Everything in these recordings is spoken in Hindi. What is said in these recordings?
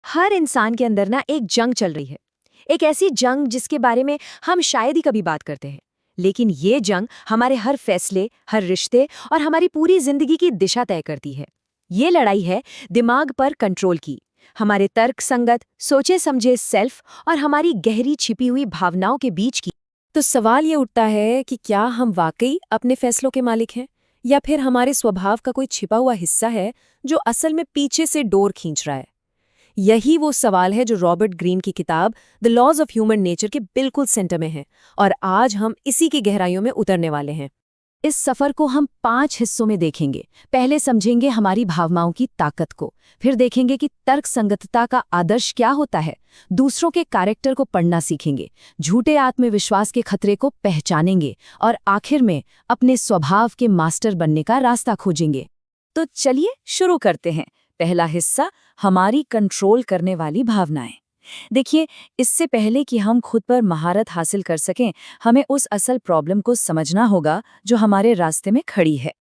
हर इंसान के अंदर ना एक जंग चल रही है। एक ऐसी जंग जिसके बारे में हम शायद ही कभी बात करते हैं, लेकिन ये जंग हमारे हर फैसले, हर रिश्ते और हमारी पूरी जिंदगी की दिशा तय करती है। ये लड़ाई है दिमाग पर कंट्रोल की, हमारे तर्क संगत सोचे समझे सेल्फ और हमारी गहरी छिपी हुई भावनाओं के बीच की। तो सवाल ये उठता है कि क्या हम वाकई अपने फैसलों के मालिक हैं, या फिर हमारे स्वभाव का कोई छिपा हुआ हिस्सा है जो असल में पीछे से डोर खींच रहा है। यही वो सवाल है जो रॉबर्ट ग्रीन की किताब The Laws of Human Nature के बिल्कुल सेंटर में है, और आज हम इसी की गहराइयों में उतरने वाले हैं। इस सफर को हम 5 हिस्सों में देखेंगे। पहले समझेंगे हमारी भावनाओं की ताकत को, फिर देखेंगे कि तर्क संगतता का आदर्श क्या होता है, दूसरों के कैरेक्टर को पढ़ना सीखेंगे, झूठे आत्मविश्वास के खतरे को पहचानेंगे और आखिर में अपने स्वभाव के मास्टर बनने का रास्ता खोजेंगे। तो चलिए शुरू करते हैं। पहला हिस्सा, हमारी कंट्रोल करने वाली भावनाएं। देखिए, इससे पहले कि हम खुद पर महारत हासिल कर सकें, हमें उस असल प्रॉब्लम को समझना होगा जो हमारे रास्ते में खड़ी है।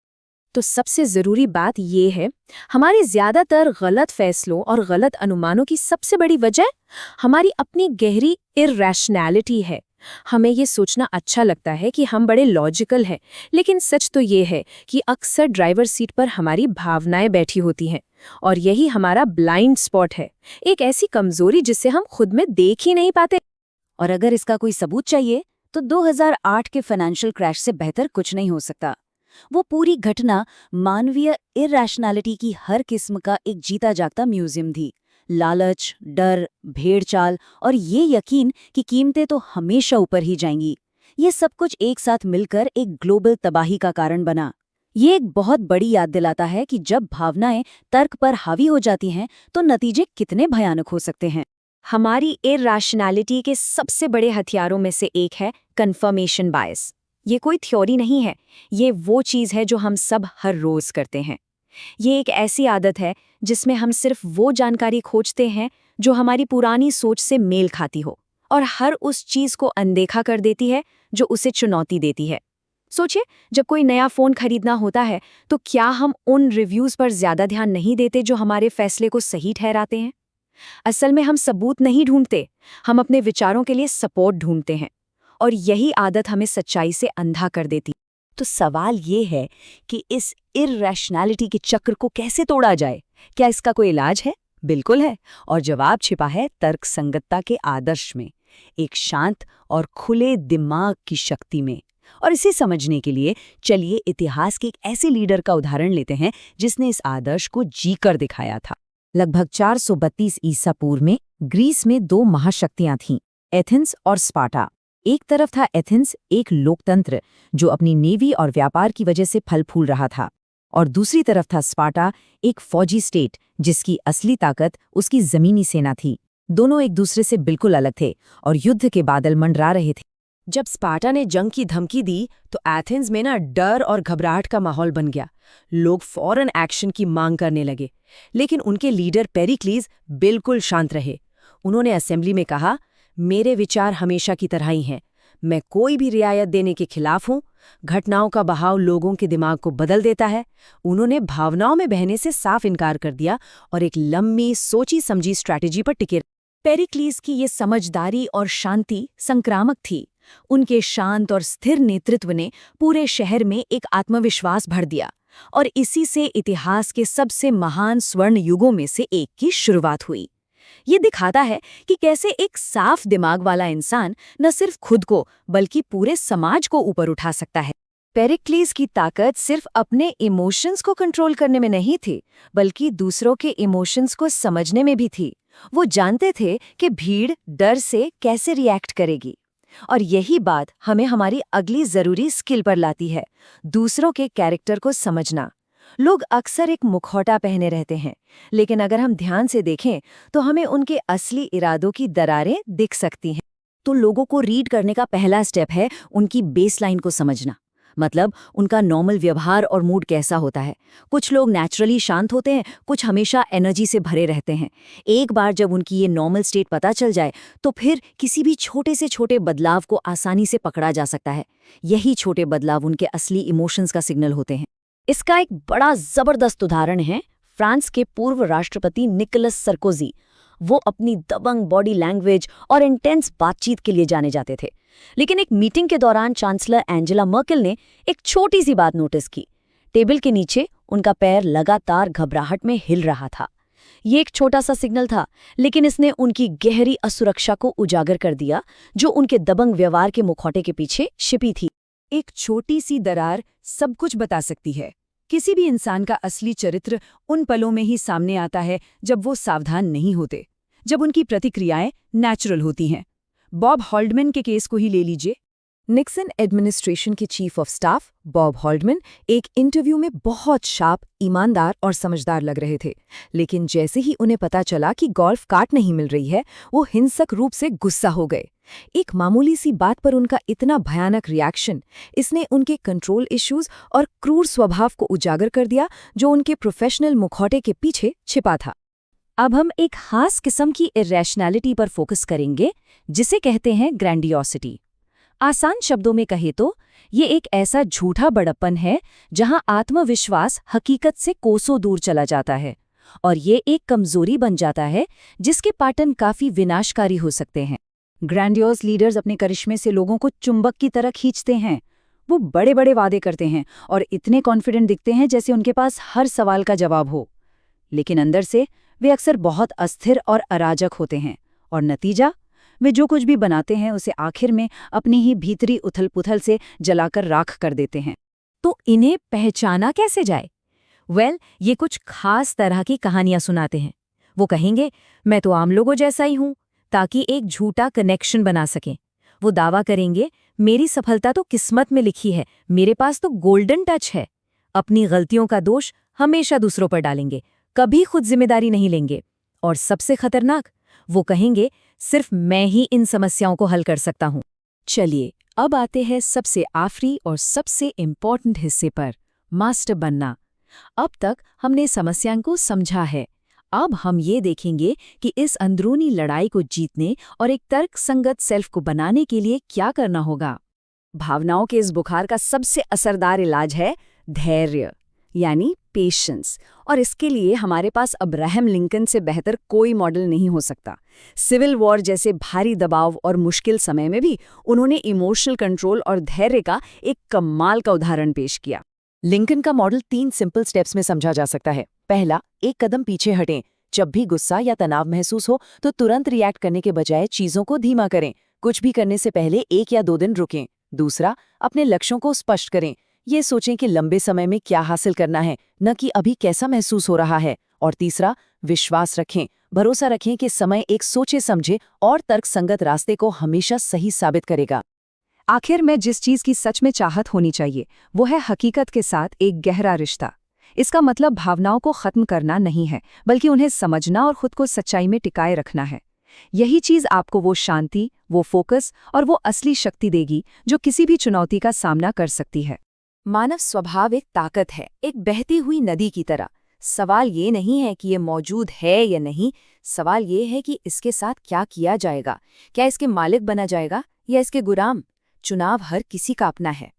तो सबसे ज़रूरी बात यह है, हमारी ज़्यादातर गलत फैसलों और गलत अनुमानों की सबसे बड़ी वजह हमारी अपनी गहरी इरैशनैलिटी है। हमें ये सोचना अच्छा लगता है कि हम बड़े लॉजिकल हैं, लेकिन सच तो ये है कि अक्सर ड्राइवर सीट पर हमारी भावनाएं बैठी होती हैं, और यही हमारा ब्लाइंड स्पॉट है, एक ऐसी कमजोरी जिसे हम खुद में देख ही नहीं पाते। और अगर इसका कोई सबूत चाहिए तो 2008 के फाइनेंशियल क्रैश से बेहतर कुछ नहीं हो सकता। वो पूरी घटना मानवीय इरैशनैलिटी की हर किस्म का एक जीता जागता म्यूजियम थी। लालच, डर, भेड़चाल और ये यकीन कि कीमतें तो हमेशा ऊपर ही जाएंगी, ये सब कुछ एक साथ मिलकर एक ग्लोबल तबाही का कारण बना। ये एक बहुत बड़ी याद दिलाता है कि जब भावनाएं तर्क पर हावी हो जाती हैं तो नतीजे कितने भयानक हो सकते हैं। हमारी इरैशनैलिटी के सबसे बड़े हथियारों में से एक है कन्फर्मेशन बायस। ये कोई थ्योरी नहीं है, ये वो चीज़ है जो हम सब हर रोज करते हैं। ये एक ऐसी आदत है जिसमें हम सिर्फ वो जानकारी खोजते हैं जो हमारी पुरानी सोच से मेल खाती हो, और हर उस चीज़ को अनदेखा कर देती है जो उसे चुनौती देती है। सोचिए, जब कोई नया फ़ोन खरीदना होता है तो क्या हम उन रिव्यूज़ पर ज़्यादा ध्यान नहीं देते जो हमारे फैसले को सही ठहराते हैं? असल में हम सबूत नहीं ढूंढते, हम अपने विचारों के लिए सपोर्ट ढूंढते हैं, और यही आदत हमें सच्चाई से अंधा कर देती। तो सवाल ये है कि इस इरैशनैलिटी के चक्र को कैसे तोड़ा जाए? क्या इसका कोई इलाज है? बिल्कुल है, और जवाब छिपा है तर्क संगतता के आदर्श में, एक शांत और खुले दिमाग की शक्ति में। और इसे समझने के लिए चलिए इतिहास के एक ऐसे लीडर का उदाहरण लेते हैं जिसने इस आदर्श को जीकर दिखाया था। लगभग 432 ईसा पूर्व में ग्रीस में 2 महाशक्तियां थीं, एथेंस और स्पार्टा। एक तरफ था एथेंस, एक लोकतंत्र जो अपनी नेवी और व्यापार की वजह से फल फूल रहा था, और दूसरी तरफ था स्पार्टा, एक फौजी स्टेट जिसकी असली ताकत उसकी जमीनी सेना थी। दोनों एक दूसरे से बिल्कुल अलग थे और युद्ध के बादल मंडरा रहे थे। जब स्पार्टा ने जंग की धमकी दी तो एथेंस में डर और घबराहट का माहौल बन गया। लोग फौरन एक्शन की मांग करने लगे, लेकिन उनके लीडर पेरिक्लीज बिल्कुल शांत रहे। उन्होंने असेंबली में कहा, मेरे विचार हमेशा की तरह ही हैं, मैं कोई भी रियायत देने के खिलाफ हूं। घटनाओं का बहाव लोगों के दिमाग को बदल देता है। उन्होंने भावनाओं में बहने से साफ इनकार कर दिया और एक लंबी सोची समझी स्ट्रैटेजी पर टिके। पेरिक्लीज की ये समझदारी और शांति संक्रामक थी। उनके शांत और स्थिर नेतृत्व ने पूरे शहर में एक आत्मविश्वास भर दिया, और इसी से इतिहास के सबसे महान स्वर्ण युगों में से एक की शुरुआत हुई। ये दिखाता है कि कैसे एक साफ दिमाग वाला इंसान न सिर्फ खुद को बल्कि पूरे समाज को ऊपर उठा सकता है। पेरिक्लीज की ताकत सिर्फ अपने इमोशंस को कंट्रोल करने में नहीं थी, बल्कि दूसरों के इमोशंस को समझने में भी थी। वो जानते थे कि भीड़ डर से कैसे रिएक्ट करेगी, और यही बात हमें हमारी अगली जरूरी स्किल पर लाती है, दूसरों के कैरेक्टर को समझना। लोग अक्सर एक मुखौटा पहने रहते हैं, लेकिन अगर हम ध्यान से देखें तो हमें उनके असली इरादों की दरारें दिख सकती हैं। तो लोगों को रीड करने का पहला स्टेप है उनकी बेसलाइन को समझना, मतलब उनका नॉर्मल व्यवहार और मूड कैसा होता है। कुछ लोग नेचुरली शांत होते हैं, कुछ हमेशा एनर्जी से भरे रहते हैं। एक बार जब उनकी ये नॉर्मल स्टेट पता चल जाए तो फिर किसी भी छोटे से छोटे बदलाव को आसानी से पकड़ा जा सकता है। यही छोटे बदलाव उनके असली इमोशंस का सिग्नल होते हैं। इसका एक बड़ा जबरदस्त उदाहरण है फ्रांस के पूर्व राष्ट्रपति निकोलस सरकोजी। वो अपनी दबंग बॉडी लैंग्वेज और इंटेंस बातचीत के लिए जाने जाते थे। लेकिन एक मीटिंग के दौरान चांसलर एंजेला मर्केल ने एक छोटी सी बात नोटिस की। टेबल के नीचे उनका पैर लगातार घबराहट में हिल रहा था। ये एक छोटा सा सिग्नल था, लेकिन इसने उनकी गहरी असुरक्षा को उजागर कर दिया जो उनके दबंग व्यवहार के मुखौटे के पीछे छिपी थी। एक छोटी सी दरार सब कुछ बता सकती है। किसी भी इंसान का असली चरित्र उन पलों में ही सामने आता है जब वो सावधान नहीं होते, जब उनकी प्रतिक्रियाएं नेचुरल होती हैं। बॉब हॉल्डमैन के केस को ही ले लीजिए। निक्सन एडमिनिस्ट्रेशन के चीफ ऑफ स्टाफ बॉब हॉल्डमैन एक इंटरव्यू में बहुत शार्प, ईमानदार और समझदार लग रहे थे, लेकिन जैसे ही उन्हें पता चला कि गोल्फ कार्ट नहीं मिल रही है, वो हिंसक रूप से गुस्सा हो गए। एक मामूली सी बात पर उनका इतना भयानक रिएक्शन, इसने उनके कंट्रोल इश्यूज और क्रूर स्वभाव को उजागर कर दिया जो उनके प्रोफेशनल मुखौटे के पीछे छिपा था। अब हम एक खास किस्म की इरैशनैलिटी पर फोकस करेंगे, जिसे कहते हैं ग्रैंडियोसिटी। आसान शब्दों में कहे तो ये एक ऐसा झूठा बड़प्पन है जहां आत्मविश्वास हकीकत से कोसों दूर चला जाता है, और ये एक कमजोरी बन जाता है जिसके पैटर्न काफी विनाशकारी हो सकते हैं। ग्रैंडियोस लीडर्स अपने करिश्मे से लोगों को चुंबक की तरह खींचते हैं। वो बड़े बड़े वादे करते हैं और इतने कॉन्फिडेंट दिखते हैं जैसे उनके पास हर सवाल का जवाब हो, लेकिन अंदर से वे अक्सर बहुत अस्थिर और अराजक होते हैं, और नतीजा, वे जो कुछ भी बनाते हैं उसे आखिर में अपनी ही भीतरी उथल-पुथल से जलाकर राख कर देते हैं। तो इन्हें पहचाना कैसे जाए? ये कुछ खास तरह की कहानियां सुनाते हैं। वो कहेंगे, मैं तो आम लोगों जैसा ही हूं, ताकि एक झूठा कनेक्शन बना सकें। वो दावा करेंगे, मेरी सफलता तो किस्मत में लिखी है, मेरे पास तो गोल्डन टच है। अपनी गलतियों का दोष हमेशा दूसरों पर डालेंगे, कभी खुद जिम्मेदारी नहीं लेंगे। और सबसे खतरनाक, वो कहेंगे, सिर्फ मैं ही इन समस्याओं को हल कर सकता हूं। चलिए, अब आते हैं सबसे आखिरी और सबसे इम्पॉर्टेंट हिस्से पर, मास्टर बनना। अब तक हमने समस्याओं को समझा है। अब हम ये देखेंगे कि इस अंदरूनी लड़ाई को जीतने और एक तर्कसंगत सेल्फ को बनाने के लिए क्या करना होगा। भावनाओं के इस बुखार का सबसे असरदार इलाज है धैर्य, यानी पेशेंस। और इसके लिए हमारे पास अब्राहम लिंकन से बेहतर कोई मॉडल नहीं हो सकता। सिविल वॉर जैसे भारी दबाव और मुश्किल समय में भी उन्होंने इमोशनल कंट्रोल और धैर्य का एक कमाल का उदाहरण पेश किया। लिंकन का मॉडल 3 सिंपल स्टेप्स में समझा जा सकता है। पहला, एक कदम पीछे हटें। जब भी गुस्सा या तनाव महसूस हो तो तुरंत रिएक्ट करने के बजाय चीजों को धीमा करें। कुछ भी करने से पहले 1 या 2 दिन रुकें। दूसरा, अपने लक्ष्यों को स्पष्ट करें। ये सोचें कि लंबे समय में क्या हासिल करना है, न कि अभी कैसा महसूस हो रहा है। और तीसरा, विश्वास रखें, भरोसा रखें कि समय एक सोचे समझे और तर्कसंगत रास्ते को हमेशा सही साबित करेगा। आखिर में जिस चीज की सच में चाहत होनी चाहिए वो है हकीकत के साथ एक गहरा रिश्ता। इसका मतलब भावनाओं को खत्म करना नहीं है, बल्कि उन्हें समझना और खुद को सच्चाई में टिकाए रखना है। यही चीज आपको वो शांति, वो फोकस और वो असली शक्ति देगी जो किसी भी चुनौती का सामना कर सकती है। मानव स्वभाव एक ताकत है, एक बहती हुई नदी की तरह। सवाल ये नहीं है कि ये मौजूद है या नहीं, सवाल ये है कि इसके साथ क्या किया जाएगा। क्या इसके मालिक बना जाएगा या इसके गुलाम? चुनाव हर किसी का अपना है।